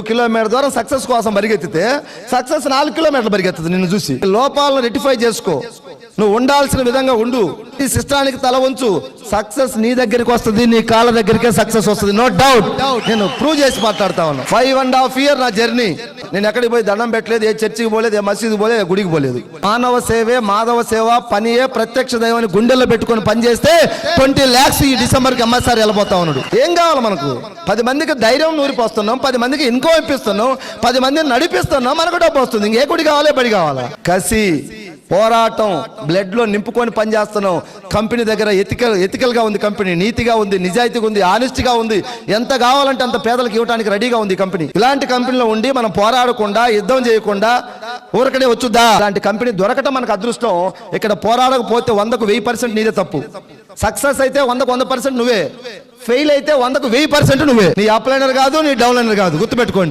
Kilometre దూరం success కోసం పరిగెత్తితే success 4 కిలోమీటర్లు పరిగెత్తుంది నిన్ను చూసి. లోపాలను రెక్టిఫై చేసుకో, నువ్వు ఉండాల్సిన విధంగా ఉండు, ఈ సిస్టానికి తల వంచు, సక్సెస్ నీ దగ్గరికి వస్తుంది, నీ కాళ్ళ దగ్గరికే సక్సెస్ వస్తుంది, నో డౌట్. నేను ప్రూవ్ చేసి మాట్లాడుతా ఉన్నా. 5.5 years నా జర్నీ. నేను ఎక్కడికి పోయి దండం పెట్టలేదు, ఏ చర్చికి పోలేదు, ఏ మసీదు పోలేదు, ఏ గుడికి పోలేదు. మానవ సేవే మాధవ సేవ, పనియే ప్రత్యక్ష దైవాన్ని గుండెల్లో పెట్టుకొని పనిచేస్తే 20 lakhs ఈ డిసెంబర్కి ఎంఎస్ఆర్ వెళ్ళిపోతా ఉన్నాడు. ఏం కావాలి మనకు? 10 మందికి ధైర్యం నూరిపోస్తున్నాం, 10 మందికి ఇన్కమ్ ఇప్పిస్తున్నాం, 10 మందిని నడిపిస్తున్నాం, మనకు డబ్బు వస్తుంది. ఇంకే గుడి కావాలి, బడి కావాలా? కసి, పోరాటం బ్లడ్ లో నింపుకొని పనిచేస్తున్నాం. కంపెనీ దగ్గర ఎథికల్ గా ఉంది, కంపెనీ నీతిగా ఉంది, నిజాయితీగా ఉంది, ఆనెస్ట్గా ఉంది. ఎంత కావాలంటే అంత పేదలకు ఇవ్వడానికి రెడీగా ఉంది కంపెనీ. ఇలాంటి కంపెనీలో ఉండి మనం పోరాడకుండా, యుద్ధం చేయకుండా ఊరకనే వచ్చుద్దా? ఇలాంటి కంపెనీ దొరకటం మనకు అదృష్టం. ఇక్కడ పోరాడకపోతే 100కు 1000% నీదే తప్పు. సక్సెస్ అయితే 100కు 100% నువ్వే, ఫెయిల్ అయితే 100కు 1000% నువ్వే. నీ అప్లైనర్ కాదు, నీ డౌన్లైనర్ కాదు, గుర్తుపెట్టుకోండి.